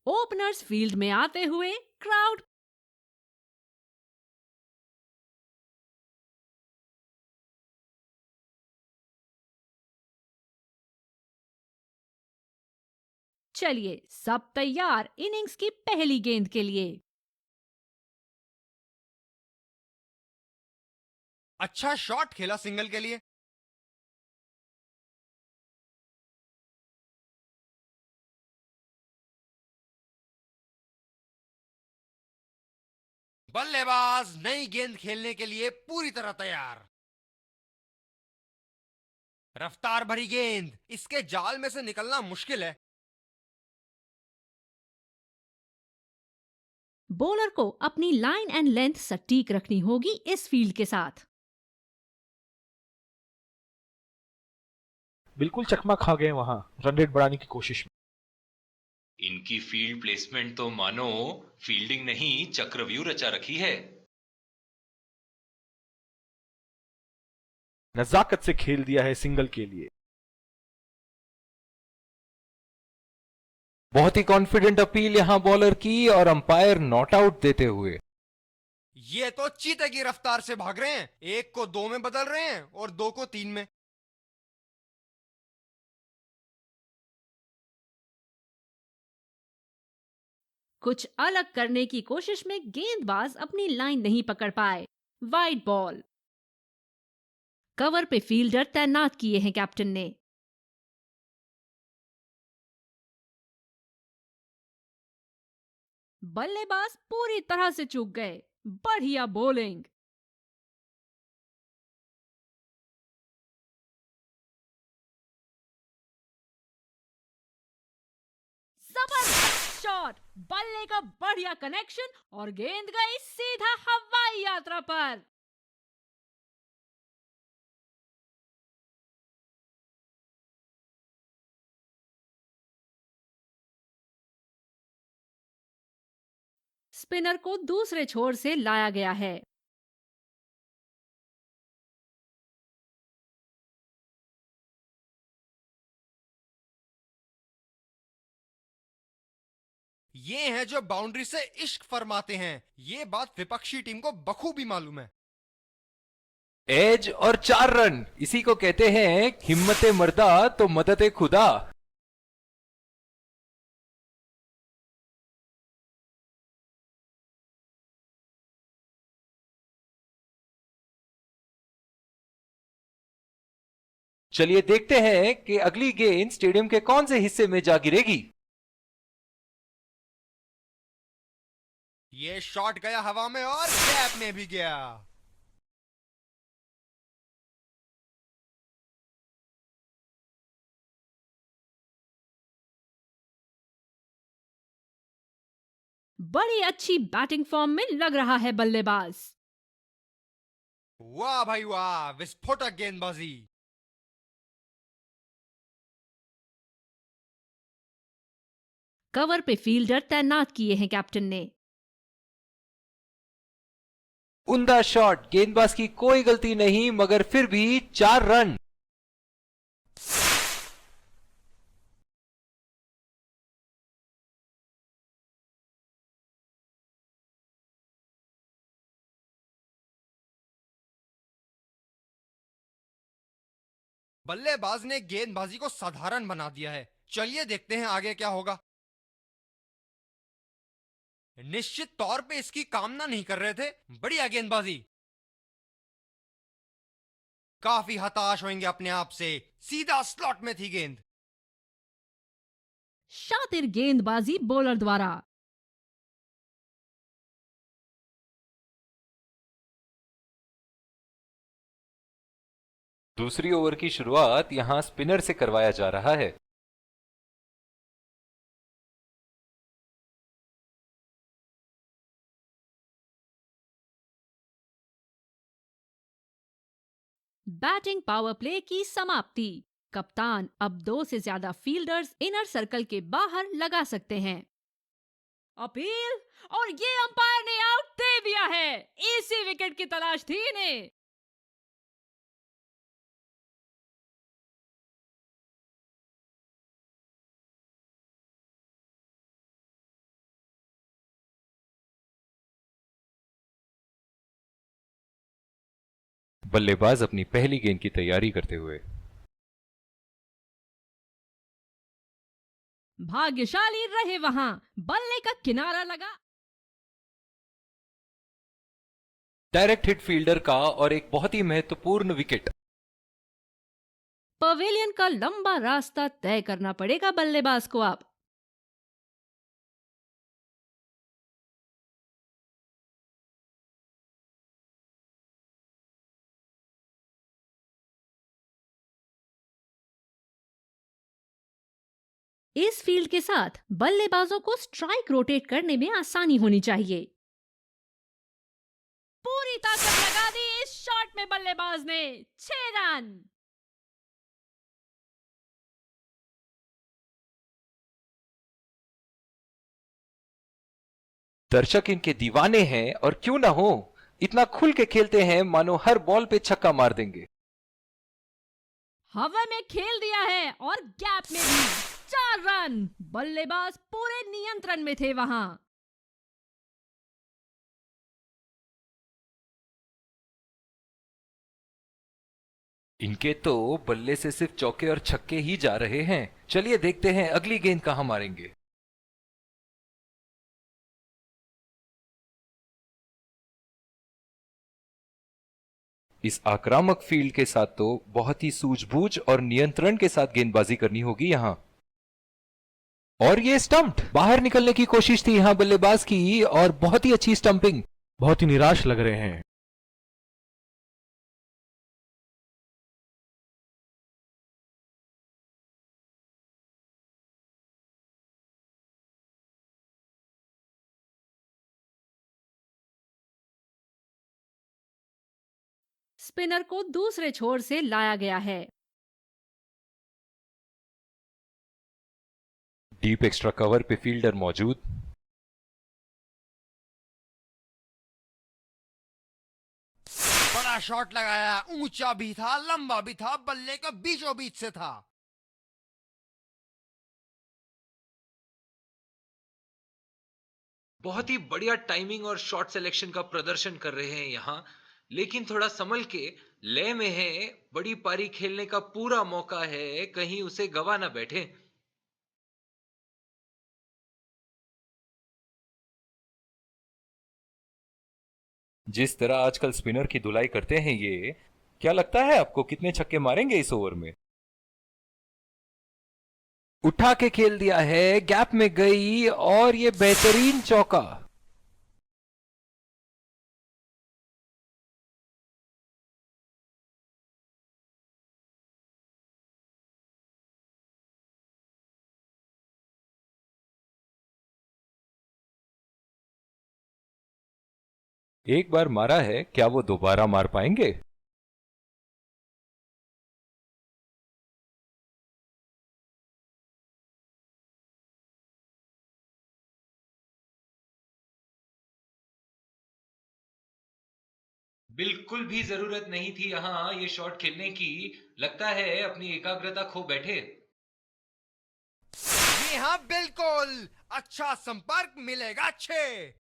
Openers field में आते हुए क्राउड चलिए सब तैयार इनिंग्स की पहली गेंद के लिए। अच्छा शॉट खेला सिंगल के लिए। बल्लेबाज नई गेंद खेलने के लिए पूरी तरह तैयार। रफ्तार भरी गेंद, इसके जाल में से निकलना मुश्किल है। बॉलर को अपनी लाइन एंड लेंथ सटीक रखनी होगी इस फील्ड के साथ। बिल्कुल चकमा खा गए वहां रन रेट बढ़ाने की कोशिश में। इनकी फील्ड प्लेसमेंट तो मानो फील्डिंग नहीं चक्रव्यूह रचा रखी है। नजाकत से खेल दिया है सिंगल के लिए। बहुत ही कॉन्फिडेंट अपील यहां बॉलर की और अंपायर नॉट आउट देते हुए। ये तो चीते की रफ्तार से भाग रहे हैं, एक को दो में बदल रहे हैं और दो को तीन में। कुछ अलग करने की कोशिश में गेंदबाज अपनी लाइन नहीं पकड़ पाए। Wide ball. कवर पे फील्डर तैनात किए हैं कैप्टन ने। बल्लेबाज पूरी तरह से चूक गए। बढ़िया बॉलिंग। जबरदस्त शॉट। बल्ले का बढ़िया कनेक्शन और गेंद गई सीधा हवाई यात्रा पर। स्पिनर को दूसरे छोर से लाया गया है। ये हैं जो बाउंड्री से इश्क फरमाते हैं, ये बात विपक्षी टीम को बखूबी मालूम है। एज और 4 रन, इसी को कहते हैं हिम्मते मर्दा तो मदद खुदा। चलिए देखते हैं कि अगली गेंद स्टेडियम के कौन से हिस्से में जा गिरेगी। ये शॉट गया हवा में और गैप में भी गया। बड़ी अच्छी बैटिंग फॉर्म में लग रहा है बल्लेबाज। वाह भाई वाह, विस्फोटक गेंदबाजी। कवर पे फील्डर तैनात किए हैं कैप्टन ने। उम्दा शॉट, गेंदबाज की कोई गलती नहीं मगर फिर भी 4 रन। बल्लेबाज ने गेंदबाजी को साधारण बना दिया है। चलिए देखते हैं आगे क्या होगा। निश्चित तौर पे इसकी कामना नहीं कर रहे थे। बढ़िया गेंदबाजी। काफी हताश होंगे अपने आप से, सीधा स्लॉट में थी गेंद। शातिर गेंदबाजी बॉलर द्वारा। दूसरी ओवर की शुरुआत यहां स्पिनर से करवाया जा रहा है। बैटिंग पावर प्ले की समाप्ति। कप्तान अब 2 से ज्यादा फील्डर्स इनर सर्कल के बाहर लगा सकते हैं। अपील और ये अंपायर ने आउट दे दिया है। इसी विकेट की तलाश थी इन्हें। बल्लेबाज अपनी पहली गेंद की तैयारी करते हुए। भाग्यशाली रहे वहां, बल्ले का किनारा लगा। डायरेक्ट हिट फील्डर का और एक बहुत ही महत्वपूर्ण विकेट। पवेलियन का लंबा रास्ता तय करना पड़ेगा बल्लेबाज को अब। इस फील्ड के साथ बल्लेबाजों को स्ट्राइक रोटेट करने में आसानी होनी चाहिए। पूरी ताकत लगा दी इस शॉट में बल्लेबाज ने। 6 रन। दर्शक इनके दीवाने हैं और क्यों ना हो, इतना खुल के खेलते हैं मानो हर बॉल पे छक्का मार देंगे। हवा में खेल दिया है और गैप में भी। 4 रन। बल्लेबाज पूरे नियंत्रण में थे वहां। इनके तो बल्ले से सिर्फ चौके और छक्के ही जा रहे हैं। चलिए देखते हैं अगली गेंद कहां मारेंगे। इस आक्रामक फील्ड के साथ तो बहुत ही सूझबूझ और नियंत्रण के साथ गेंदबाजी करनी होगी यहां। और ये स्टंप्ड, बाहर निकलने की कोशिश थी यहां बल्लेबाज की और बहुत ही अच्छी स्टंपिंग। बहुत ही निराश लग रहे हैं। स्पिनर को दूसरे छोर से लाया गया है। डीप एक्स्ट्रा कवर पे फील्डर मौजूद। बड़ा शॉट लगाया, ऊंचा भी था, लंबा भी था, बल्ले का बीचों बीच से था। बहुत ही बढ़िया टाइमिंग और शॉट सिलेक्शन का प्रदर्शन कर रहे हैं यहां, लेकिन थोड़ा संभल के, लय में है, बड़ी पारी खेलने का पूरा मौका है, कहीं उसे गवा ना बैठे। जिस तरह आजकल स्पिनर की धुलाई करते हैं ये, क्या लगता है आपको कितने छक्के मारेंगे इस ओवर में? उठा के खेल दिया है, गैप में गई और ये बेहतरीन चौका। एक बार मारा है, क्या वो दोबारा मार पाएंगे? बिल्कुल भी जरूरत नहीं थी यहां ये शॉट खेलने की। लगता है अपनी एकाग्रता खो बैठे। जी हाँ, बिल्कुल। अच्छा संपर्क मिलेगा 6।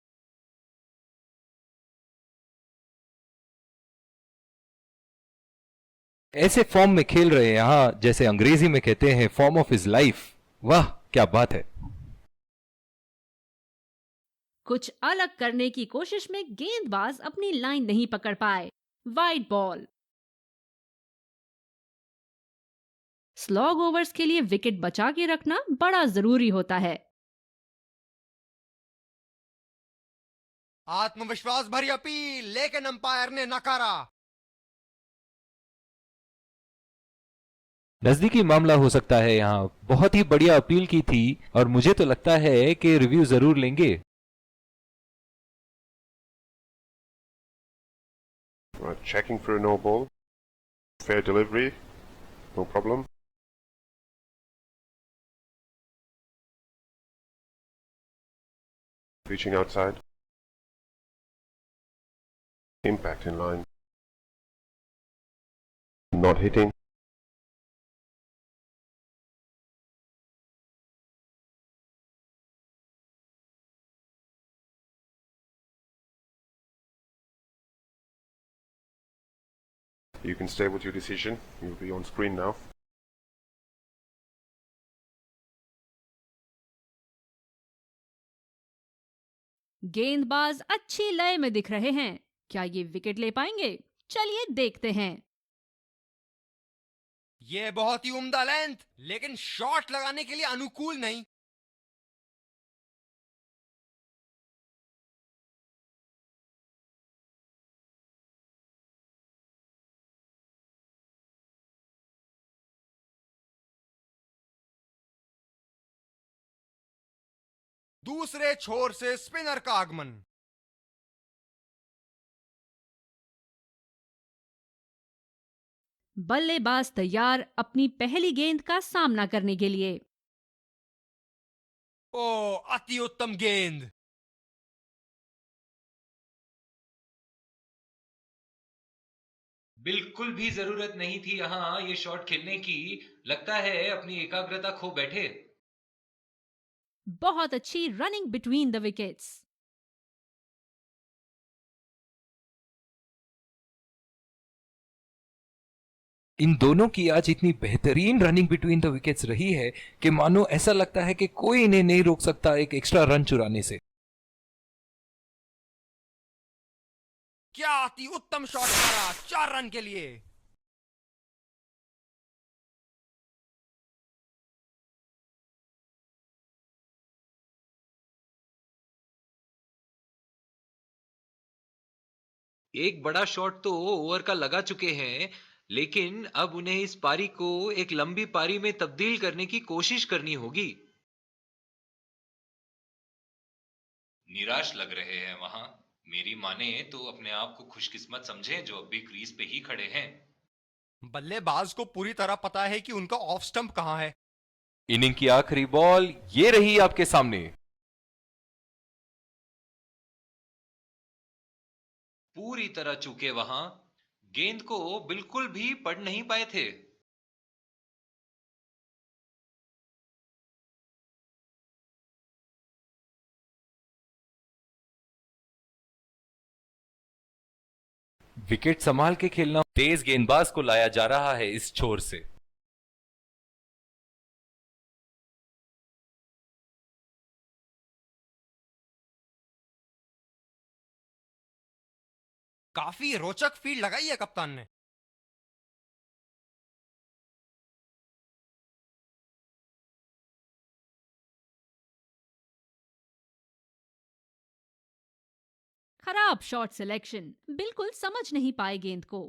ऐसे फॉर्म में खेल रहे हैं यहां, जैसे अंग्रेजी में कहते हैं फॉर्म ऑफ हिज लाइफ। वाह क्या बात है। कुछ अलग करने की कोशिश में गेंदबाज अपनी लाइन नहीं पकड़ पाए। Wide ball. स्लॉग ओवर्स के लिए विकेट बचा के रखना बड़ा जरूरी होता है। आत्मविश्वास भरी अपील, लेकिन अंपायर ने नकारा। नजदीकी मामला हो सकता है यहां। बहुत ही बढ़िया अपील की थी और मुझे तो लगता है कि रिव्यू जरूर लेंगे। Right, checking for a no ball. Fair delivery, no problem. Reaching outside. Impact in line. Not hitting. You can stay with your decision. You'll be on screen now. गेंदबाज अच्छी लय में दिख रहे हैं। क्या ये विकेट ले पाएंगे? चलिए देखते हैं। ये बहुत ही उम्दा लेंथ, लेकिन शॉट लगाने के लिए अनुकूल नहीं। दूसरे छोर से स्पिनर का आगमन। बल्लेबाज तैयार अपनी पहली गेंद का सामना करने के लिए। ओ, अति उत्तम गेंद। बिल्कुल भी जरूरत नहीं थी यहाँ ये शॉट खेलने की। लगता है अपनी एकाग्रता खो बैठे। बहुत अच्छी रनिंग बिटवीन द विकेट्स। इन दोनों की आज इतनी बेहतरीन रनिंग बिटवीन द विकेट्स रही है कि मानो ऐसा लगता है कि कोई इन्हें नहीं रोक सकता एक एक्स्ट्रा रन चुराने से। क्या अति उत्तम शॉट मारा 4 रन के लिए। एक बड़ा शॉट तो ओवर का लगा चुके हैं, लेकिन अब उन्हें इस पारी को एक लंबी पारी में तब्दील करने की कोशिश करनी होगी। निराश लग रहे हैं वहां। मेरी माने तो अपने आप को खुशकिस्मत समझें जो अभी क्रीज पे ही खड़े हैं। बल्लेबाज को पूरी तरह पता है कि उनका ऑफ स्टंप कहां है। इनिंग की आखिरी बॉल ये रही आपके सामने। पूरी तरह चूके वहां, गेंद को बिल्कुल भी पढ़ नहीं पाए थे। विकेट संभाल के खेलना। तेज गेंदबाज को लाया जा रहा है इस छोर से। काफी रोचक फील्ड लगाई है कप्तान ने। खराब शॉट सिलेक्शन, बिल्कुल समझ नहीं पाए गेंद को।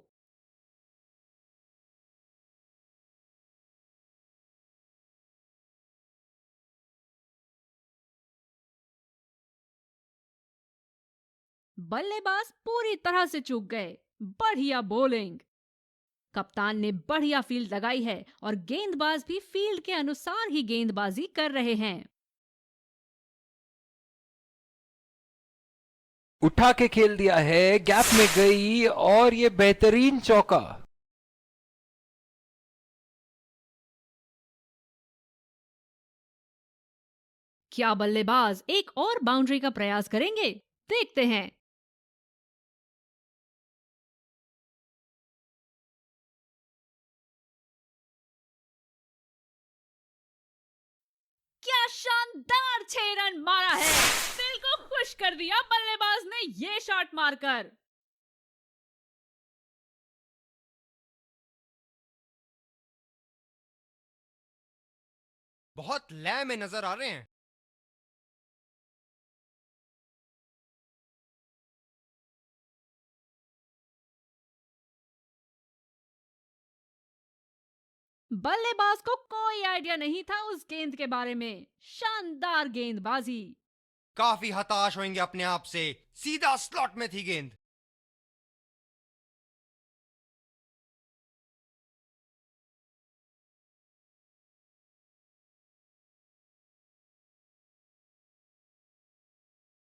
बल्लेबाज पूरी तरह से चूक गए। बढ़िया बॉलिंग। कप्तान ने बढ़िया फील्ड लगाई है और गेंदबाज भी फील्ड के अनुसार ही गेंदबाजी कर रहे हैं। उठा के खेल दिया है, गैप में गई और ये बेहतरीन चौका। क्या बल्लेबाज एक और बाउंड्री का प्रयास करेंगे? देखते हैं। क्या शानदार 6 रन मारा है। दिल को खुश कर दिया बल्लेबाज ने ये शॉट मारकर। बहुत लय में नजर आ रहे हैं। बल्लेबाज को कोई आइडिया नहीं था उस गेंद के बारे में। शानदार गेंदबाजी। काफी हताश होंगे अपने आप से। सीधा स्लॉट में थी गेंद।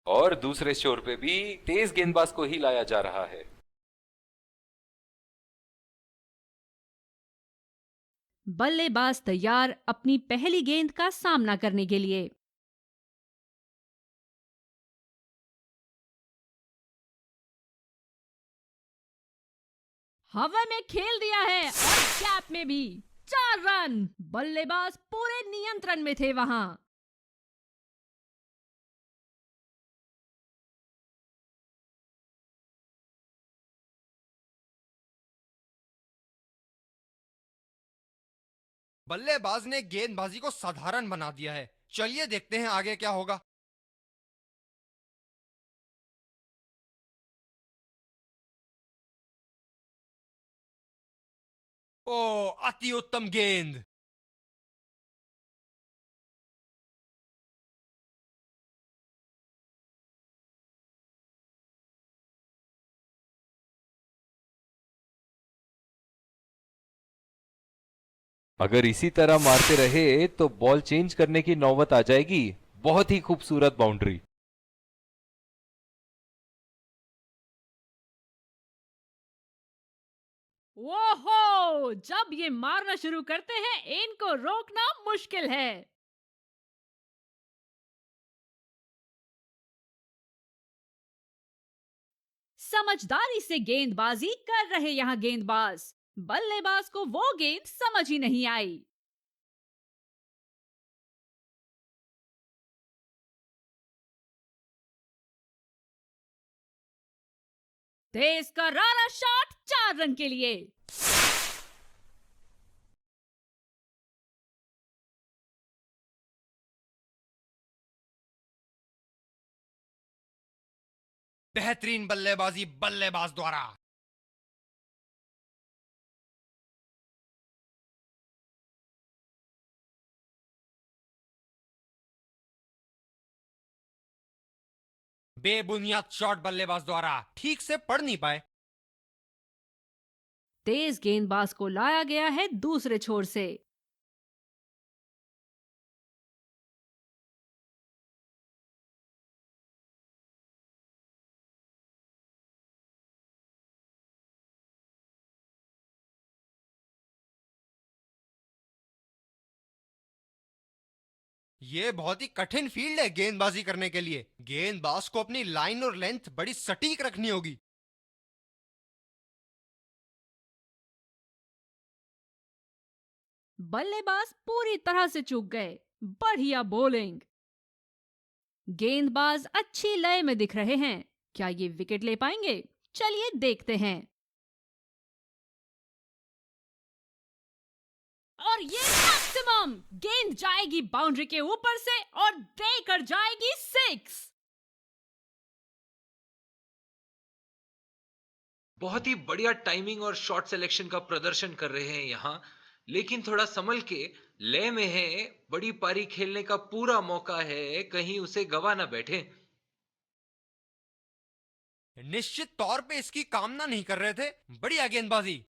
और दूसरे छोर पे भी तेज गेंदबाज को ही लाया जा रहा है। बल्लेबाज तैयार अपनी पहली गेंद का सामना करने के लिए। हवा में खेल दिया है और गैप में भी। 4 रन। बल्लेबाज पूरे नियंत्रण में थे वहां। बल्लेबाज ने गेंदबाजी को साधारण बना दिया है। चलिए देखते हैं आगे क्या होगा। ओ, अति उत्तम गेंद। अगर इसी तरह मारते रहे तो बॉल चेंज करने की नौबत आ जाएगी। बहुत ही खूबसूरत बाउंड्री। ओहो, जब ये मारना शुरू करते हैं इनको रोकना मुश्किल है। समझदारी से गेंदबाजी कर रहे यहां गेंदबाज। बल्लेबाज को वो गेंद समझ ही नहीं आई। तेज करारा शॉट 4 रन के लिए। बेहतरीन बल्लेबाजी बल्लेबाज द्वारा। बेबुनियाद शॉट बल्लेबाज द्वारा, ठीक से पढ़ नहीं पाए। तेज गेंदबाज को लाया गया है दूसरे छोर से। ये बहुत ही कठिन फील्ड है गेंदबाजी करने के लिए। गेंदबाज को अपनी लाइन और लेंथ बड़ी सटीक रखनी होगी। बल्लेबाज पूरी तरह से चूक गए। बढ़िया बॉलिंग। गेंदबाज अच्छी लय में दिख रहे हैं। क्या ये विकेट ले पाएंगे? चलिए देखते हैं। और ये मैक्सिमम गेंद जाएगी बाउंड्री के ऊपर से और देकर जाएगी 6। बहुत ही बढ़िया टाइमिंग और शॉट सिलेक्शन का प्रदर्शन कर रहे हैं यहाँ, लेकिन थोड़ा संभल के। लय में है, बड़ी पारी खेलने का पूरा मौका है, कहीं उसे गवा ना बैठे। निश्चित तौर पे इसकी कामना नहीं कर रहे थे। बढ़िया गेंदबाजी।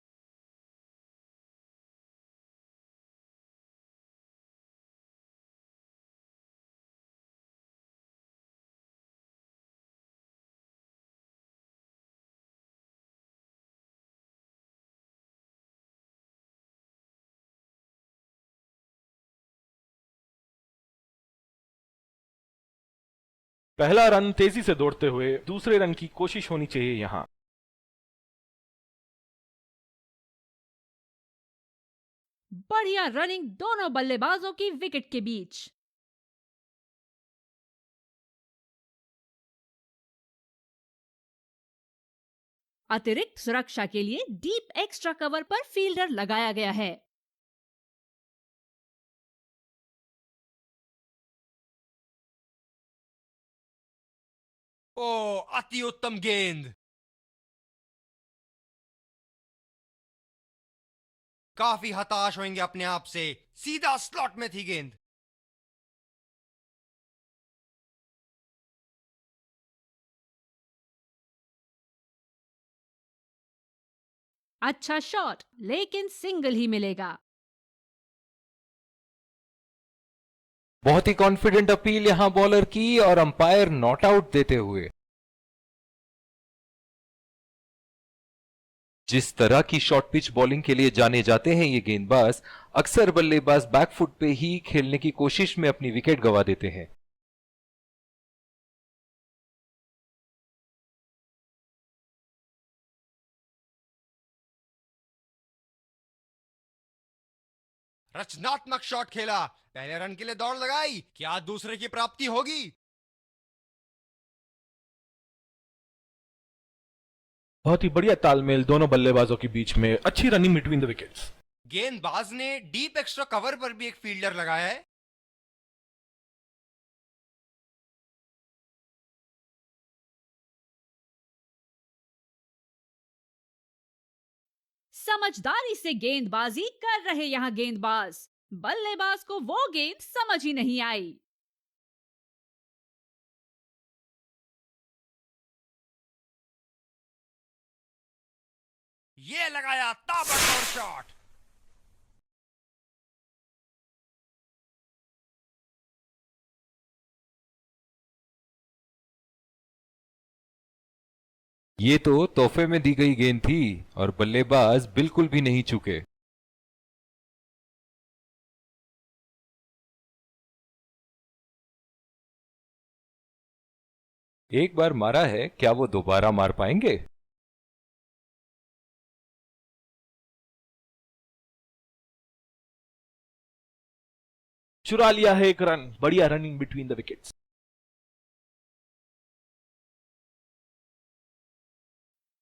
पहला रन तेजी से दौड़ते हुए दूसरे रन की कोशिश होनी चाहिए यहां। बढ़िया रनिंग दोनों बल्लेबाजों की विकेट के बीच। अतिरिक्त सुरक्षा के लिए डीप एक्स्ट्रा कवर पर फील्डर लगाया गया है। ओ, अति उत्तम गेंद। काफी हताश होंगे अपने आप से। सीधा स्लॉट में थी गेंद। अच्छा शॉट, लेकिन सिंगल ही मिलेगा। बहुत ही कॉन्फिडेंट अपील यहां बॉलर की और अंपायर नॉट आउट देते हुए। जिस तरह की शॉर्ट पिच बॉलिंग के लिए जाने जाते हैं ये गेंदबाज, अक्सर बल्लेबाज बैकफुट पे ही खेलने की कोशिश में अपनी विकेट गंवा देते हैं। रचनात्मक शॉट खेला, पहले रन के लिए दौड़ लगाई, क्या दूसरे की प्राप्ति होगी? बहुत ही बढ़िया तालमेल दोनों बल्लेबाजों के बीच में, अच्छी रनिंग बिटवीन द विकेट्स। गेंदबाज ने डीप एक्स्ट्रा कवर पर भी एक फील्डर लगाया है। समझदारी से गेंदबाजी कर रहे यहाँ गेंदबाज, बल्लेबाज को वो गेंद समझ ही नहीं आई। ये लगाया ताबड़तोड़ शॉट। ये तो तोहफे में दी गई गेंद थी और बल्लेबाज बिल्कुल भी नहीं चूके। एक बार मारा है, क्या वो दोबारा मार पाएंगे? चुरा लिया है एक रन, बढ़िया running between the wickets.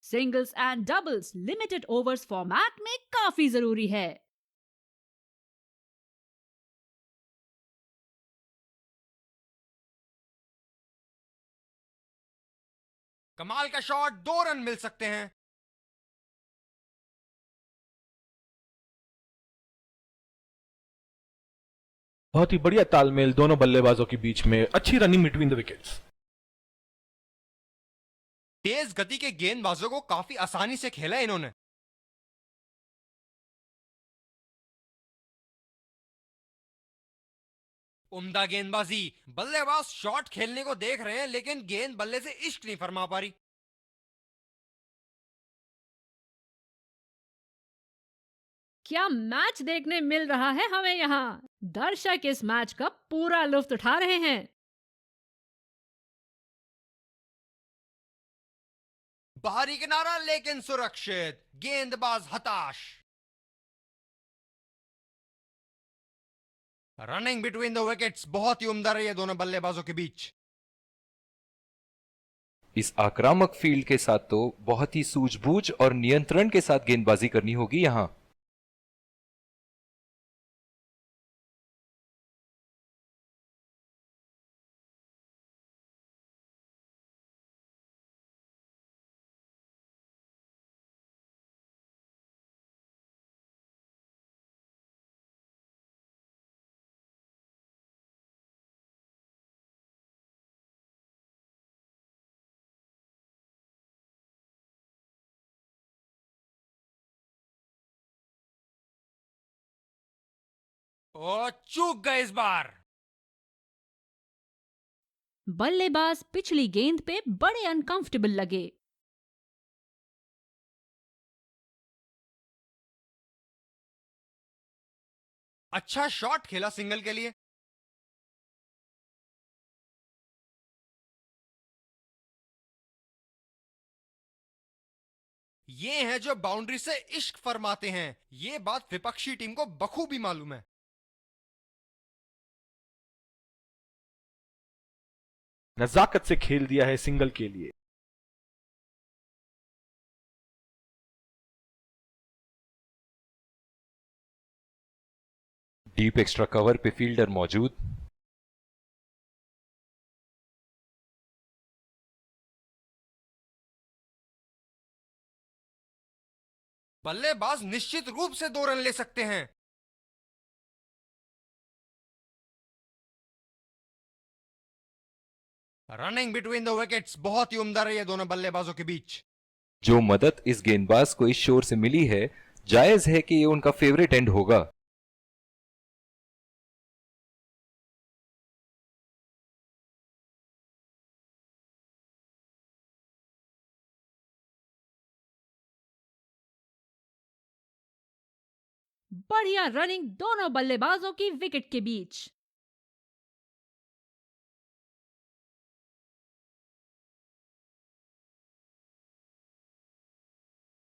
Singles and doubles limited overs format में काफी जरूरी है। कमाल का शॉट, 2 रन मिल सकते हैं। बहुत ही बढ़िया तालमेल दोनों बल्लेबाजों के बीच में, अच्छी रनिंग बिटवीन द विकेट्स। तेज गति के गेंदबाजों को काफी आसानी से खेला इन्होंने। उम्दा गेंदबाजी, बल्लेबाज शॉट खेलने को देख रहे हैं लेकिन गेंद बल्ले से इश्क नहीं फरमा पा रही। क्या मैच देखने मिल रहा है हमें यहाँ। दर्शक इस मैच का पूरा लुत्फ उठा रहे हैं। बाहरी किनारा लेकिन सुरक्षित, गेंदबाज हताश। रनिंग बिटवीन द विकेट्स बहुत ही उम्दा रही है दोनों बल्लेबाजों के बीच। इस आक्रामक फील्ड के साथ तो बहुत ही सूझबूझ और नियंत्रण के साथ गेंदबाजी करनी होगी यहां। ओ, चूक गए इस बार। बल्लेबाज पिछली गेंद पे बड़े अनकंफर्टेबल लगे। अच्छा शॉट खेला सिंगल के लिए। ये हैं जो बाउंड्री से इश्क फरमाते हैं, ये बात विपक्षी टीम को बखूबी मालूम है। नजाकत से खेल दिया है सिंगल के लिए। डीप एक्स्ट्रा कवर पे फील्डर मौजूद। बल्लेबाज निश्चित रूप से 2 रन ले सकते हैं। रनिंग बिटवीन द विकेट्स बहुत ही उम्दा रही है दोनों बल्लेबाजों के बीच। जो मदद इस गेंदबाज को इस शोर से मिली है, जायज है कि ये उनका फेवरेट एंड होगा। बढ़िया रनिंग दोनों बल्लेबाजों की विकेट के बीच।